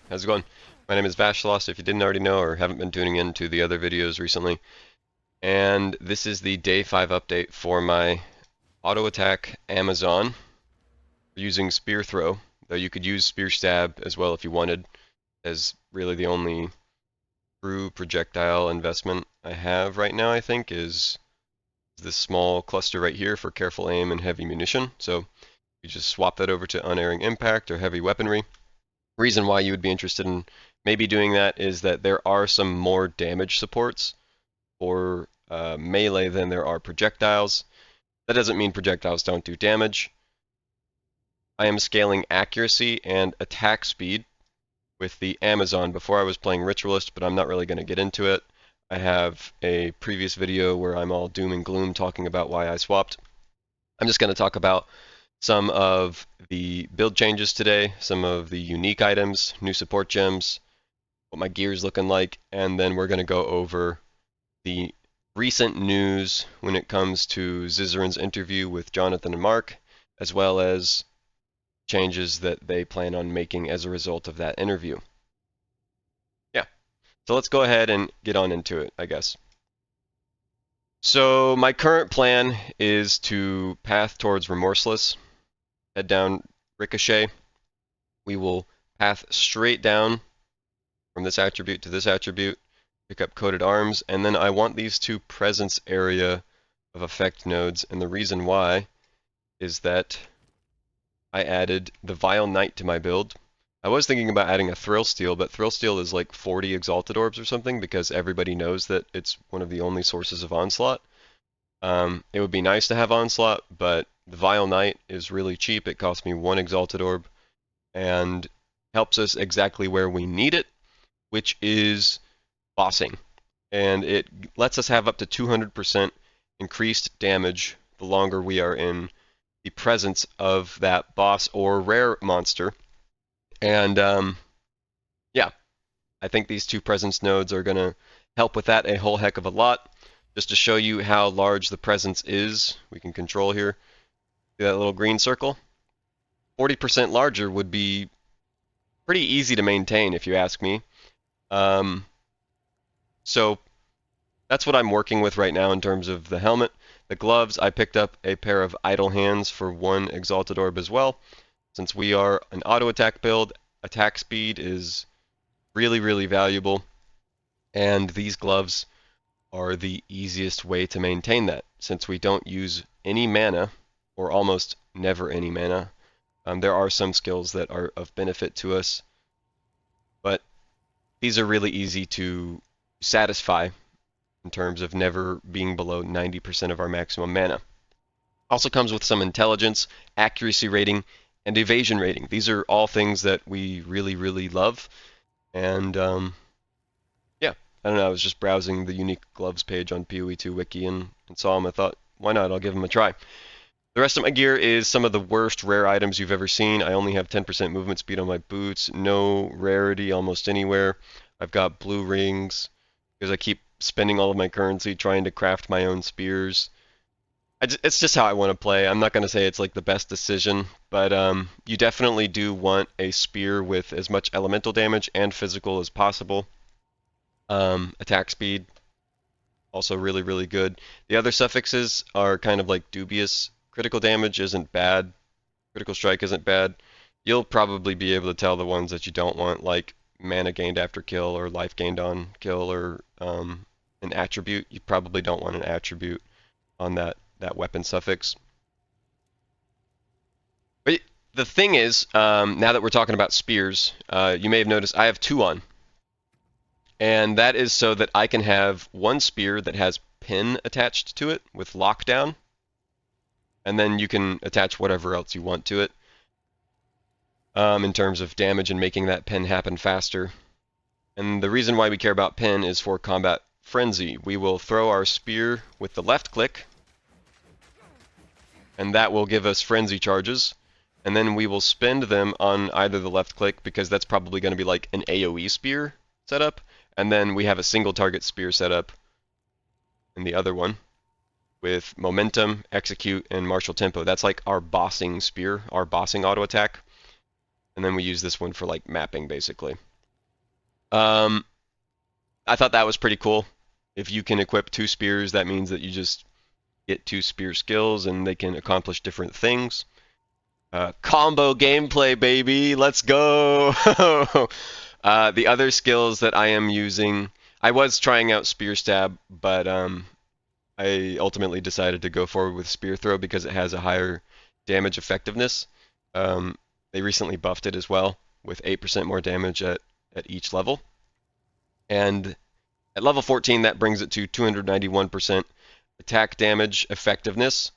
How's it going? My name is Vashlost, if you didn't already know or haven't been tuning in to the other videos recently. And this is the Day 5 update for my auto attack Amazon using Spear Throw, though you could use Spear Stab as well if you wanted, as really the only true projectile investment I have right now, I think, is this small cluster right here for careful aim and heavy munition. So you just swap that over to unerring impact or heavy weaponry. Reason why you would be interested in maybe doing that is that there are some more damage supports for melee than there are projectiles. That doesn't mean projectiles don't do damage. I am scaling accuracy and attack speed with the Amazon. Before I was playing Ritualist, but I'm not really going to get into it. I have a previous video where I'm all doom and gloom talking about why I swapped. I'm just going to talk about some of the build changes today, some of the unique items, new support gems, what my gear's looking like, and then we're going to go over the recent news when it comes to Zizaran's interview with Jonathan and Mark, as well as changes that they plan on making as a result of that interview. Yeah, so let's go ahead and get on into it, I guess. So my current plan is to path towards Remorseless, head down Ricochet. We will path straight down from this attribute to this attribute, pick up Coated Arms, and then I want these two presence area of effect nodes, and the reason why is that I added the Vile Knight to my build. I was thinking about adding a Thrill Steel, but Thrill Steel is like 40 Exalted Orbs or something because everybody knows that it's one of the only sources of Onslaught. It would be nice to have Onslaught, but the Vile Knight is really cheap. It costs me 1 Exalted Orb and helps us exactly where we need it, which is bossing. And it lets us have up to 200% increased damage the longer we are in the presence of that boss or rare monster. And yeah, I think these two presence nodes are going to help with that a whole heck of a lot. Just to show you how large the presence is, we can control here. See that little green circle? 40% larger would be pretty easy to maintain if you ask me. So that's what I'm working with right now in terms of the helmet. The gloves, I picked up a pair of Idle Hands for 1 Exalted Orb as well. Since we are an auto attack build, attack speed is really, really valuable. And these gloves are the easiest way to maintain that. Since we don't use any mana, or almost never any mana, there are some skills that are of benefit to us. But these are really easy to satisfy in terms of never being below 90% of our maximum mana. Also comes with some intelligence, accuracy rating, and evasion rating. These are all things that we really, really love. And yeah, I don't know, I was just browsing the unique gloves page on PoE2 Wiki and saw them. I thought, why not? I'll give them a try. The rest of my gear is some of the worst rare items you've ever seen. I only have 10% movement speed on my boots, no rarity almost anywhere. I've got blue rings because I keep spending all of my currency trying to craft my own spears. It's just how I want to play. I'm not going to say it's like the best decision, but you definitely do want a spear with as much elemental damage and physical as possible. Attack speed, also really, really good. The other suffixes are kind of like dubious. Critical damage isn't bad. Critical strike isn't bad. You'll probably be able to tell the ones that you don't want, like mana gained after kill or life gained on kill or an attribute. You probably don't want an attribute on that weapon suffix. But the thing is, now that we're talking about spears, you may have noticed I have 2 on. And that is so that I can have one spear that has pin attached to it with lockdown. And then you can attach whatever else you want to it in terms of damage and making that pin happen faster. And the reason why we care about pin is for combat frenzy. We will throw our spear with the left click, and that will give us frenzy charges. And then we will spend them on either the left click, because that's probably going to be like an AoE spear setup, and then we have a single target spear setup in the other one with momentum, execute, and martial tempo. That's like our bossing spear, our bossing auto attack. And then we use this one for like mapping basically. Um, I thought that was pretty cool. If you can equip 2 spears, that means that you just get 2 spear skills and they can accomplish different things. Combo gameplay, baby. Let's go. The other skills that I am using, I was trying out spear stab, but I ultimately decided to go forward with spear throw because it has a higher damage effectiveness. Um, they recently buffed it as well with 8% more damage at each level. And at level 14, that brings it to 291% attack damage effectiveness,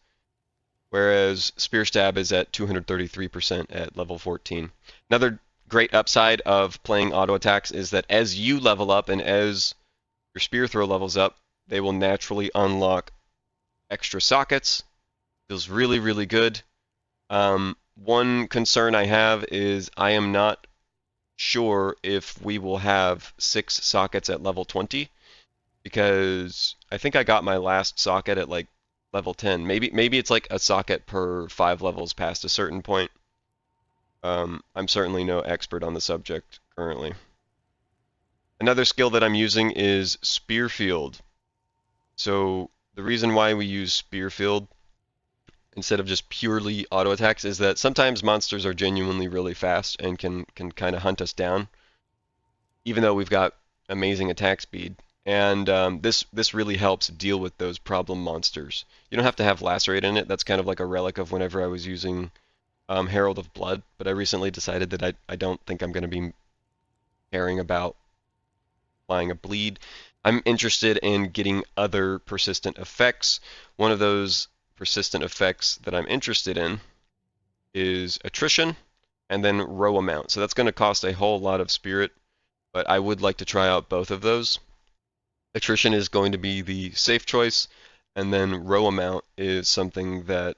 whereas Spear Stab is at 233% at level 14. Another great upside of playing auto attacks is that as you level up and as your Spear Throw levels up, they will naturally unlock extra sockets. Feels really, really good. One concern I have is I am not sure if we will have 6 sockets at level 20, because I think I got my last socket at like level 10. Maybe it's like a socket per 5 levels past a certain point. I'm certainly no expert on the subject currently. Another skill that I'm using is Spearfield. So the reason why we use Spearfield instead of just purely auto attacks is that sometimes monsters are genuinely really fast and can kind of hunt us down, even though we've got amazing attack speed. And this really helps deal with those problem monsters. You don't have to have Lacerate in it. That's kind of like a relic of whenever I was using Herald of Blood. But I recently decided that I don't think I'm going to be caring about applying a bleed. I'm interested in getting other persistent effects. One of those persistent effects that I'm interested in is Attrition and then Rhoa Mount. So that's going to cost a whole lot of spirit, but I would like to try out both of those. Attrition is going to be the safe choice, and then Rhoa Mount is something that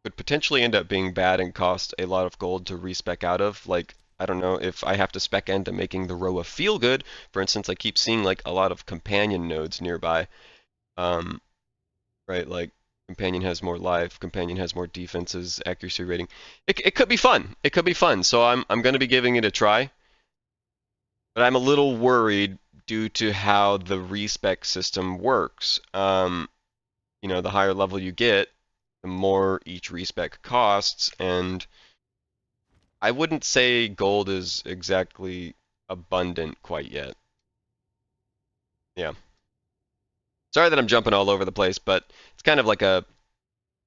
could potentially end up being bad and cost a lot of gold to respec out of. Like, I don't know if I have to spec into making the Rhoa feel good. For instance, I keep seeing like a lot of companion nodes nearby. Um, right, like companion has more life, companion has more defenses, accuracy rating. It could be fun. It could be fun. So I'm going to be giving it a try. But I'm a little worried due to how the respec system works. The higher level you get, the more each respec costs, and I wouldn't say gold is exactly abundant quite yet. Yeah. Sorry that I'm jumping all over the place, but it's kind of like a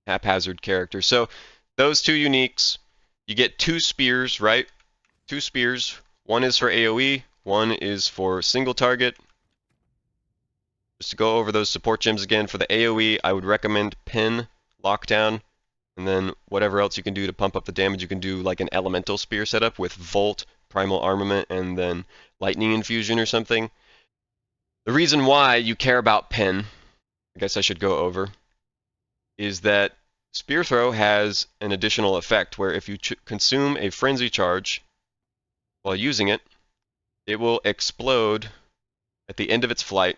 haphazard character. So those 2 uniques, you get 2 spears, right? 2 spears. One is for AoE, one is for single target. Just to go over those support gems again, for the AoE, I would recommend Pin, Lockdown, and then whatever else you can do to pump up the damage. You can do like an Elemental Spear setup with Volt, Primal Armament, and then Lightning Infusion or something. The reason why you care about Pin, I guess I should go over, is that Spear Throw has an additional effect where if you consume a Frenzy Charge while using it, it will explode at the end of its flight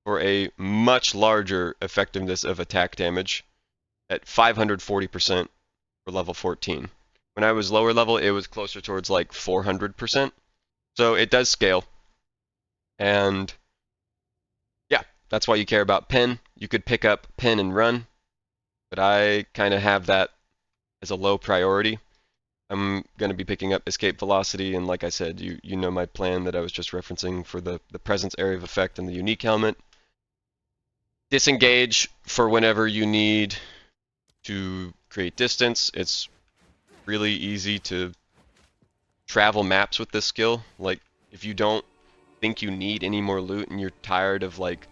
for a much larger effectiveness of attack damage at 540% for level 14. When I was lower level, it was closer towards like 400%. So it does scale. And yeah, that's why you care about Pen. You could pick up Pen and Run, but I kind of have that as a low priority. I'm going to be picking up Escape Velocity, and like I said, you know my plan that I was just referencing for the Presence Area of Effect and the Unique Helmet. Disengage for whenever you need to create distance. It's really easy to travel maps with this skill. Like, if you don't think you need any more loot and you're tired of like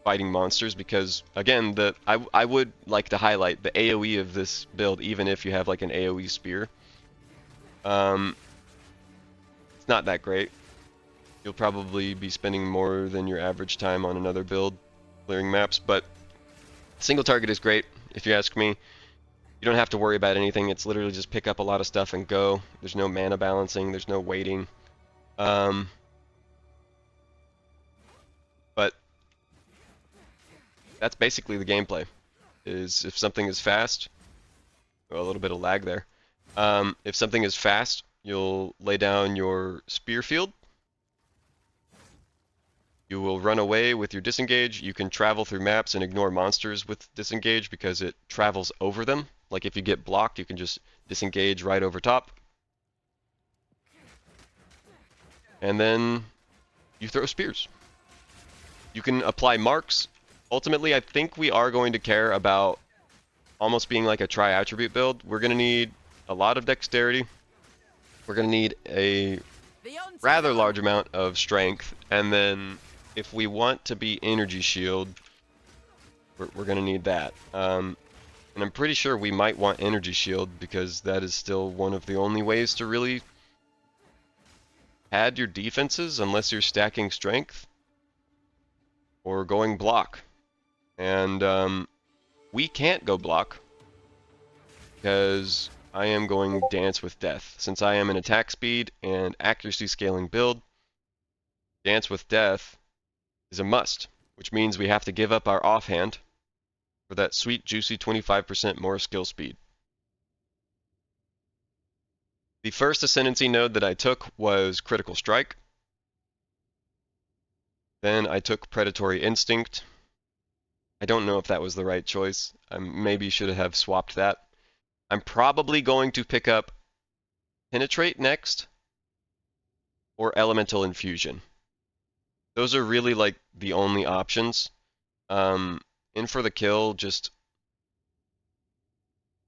fighting monsters, because again, I would like to highlight the AoE of this build, even if you have like an AoE spear. It's not that great. You'll probably be spending more than your average time on another build clearing maps, but single target is great if you ask me. You don't have to worry about anything. It's literally just pick up a lot of stuff and go. There's no mana balancing. There's no waiting. But that's basically the gameplay. Is if something is fast, well, a little bit of lag there. If something is fast, you'll lay down your spear field, You will run away with your disengage. You can travel through maps and ignore monsters with disengage because it travels over them. Like if you get blocked, you can just disengage right over top. And then you throw spears. You can apply marks. Ultimately, I think we are going to care about almost being like a tri-attribute build. We're going to need a lot of dexterity. We're going to need a rather large amount of strength. And then if we want to be energy shield, we're going to need that. And I'm pretty sure we might want energy shield because that is still one of the only ways to really pad your defenses unless you're stacking strength or going block. And we can't go block because I am going Dance with Death. Since I am an attack speed and accuracy scaling build, Dance with Death is a must, which means we have to give up our offhand for that sweet, juicy 25% more skill speed. The first Ascendancy node that I took was Critical Strike. Then I took Predatory Instinct. I don't know if that was the right choice. I maybe should have swapped that. I'm probably going to pick up Penetrate next or Elemental Infusion. Those are really like the only options. In for the kill, just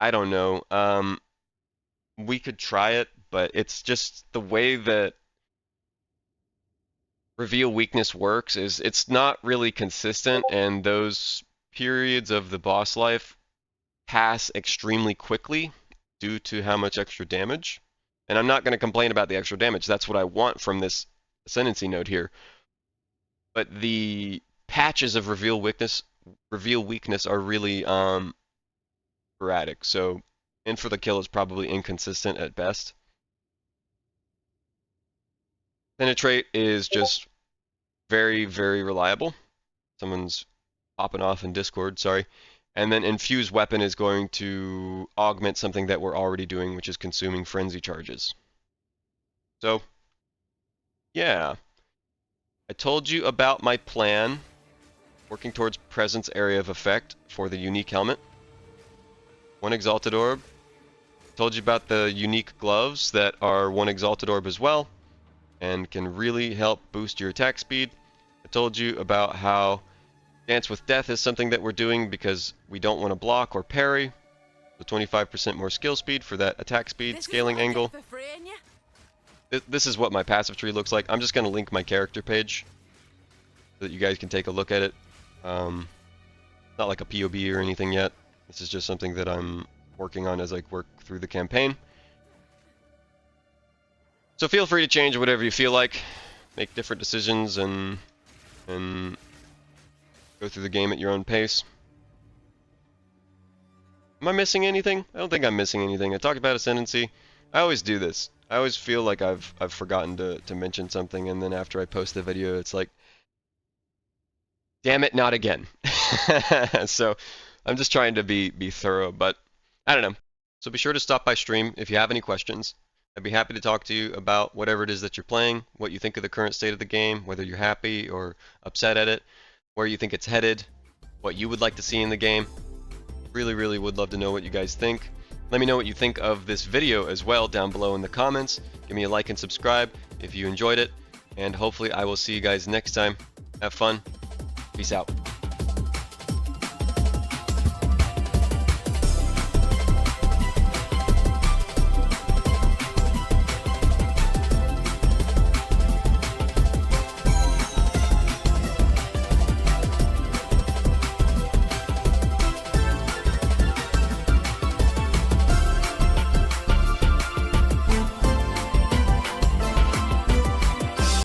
I don't know. We could try it, but it's just the way that reveal weakness works is it's not really consistent, and those periods of the boss life pass extremely quickly due to how much extra damage. And I'm not going to complain about the extra damage. That's what I want from this Ascendancy node here. But the patches of reveal weakness are really sporadic. So in for the kill is probably inconsistent at best. Penetrate is just very, very reliable. Someone's popping off in Discord, sorry. And then Infuse Weapon is going to augment something that we're already doing, which is consuming Frenzy Charges. So, yeah. I told you about my plan, working towards Presence Area of Effect for the unique helmet. 1 Exalted Orb. Told you about the unique gloves that are 1 Exalted Orb as well, and can really help boost your attack speed. I told you about how Dance with Death is something that we're doing because we don't want to block or parry. So 25% more skill speed for that attack speed scaling angle. This is what my passive tree looks like. I'm just going to link my character page so that you guys can take a look at it. Not like a POB or anything yet. This is just something that I'm working on as I work through the campaign. So feel free to change whatever you feel like. Make different decisions and go through the game at your own pace. Am I missing anything? I don't think I'm missing anything. I talked about Ascendancy. I always do this. I always feel like I've forgotten to mention something, and then after I post the video, it's like, damn it, not again. So I'm just trying to be thorough, but I don't know. So be sure to stop by stream if you have any questions. I'd be happy to talk to you about whatever it is that you're playing, what you think of the current state of the game, whether you're happy or upset at it, where you think it's headed, what you would like to see in the game. Really, really would love to know what you guys think. Let me know what you think of this video as well down below in the comments. Give me a like and subscribe if you enjoyed it, and hopefully I will see you guys next time. Have fun. Peace out.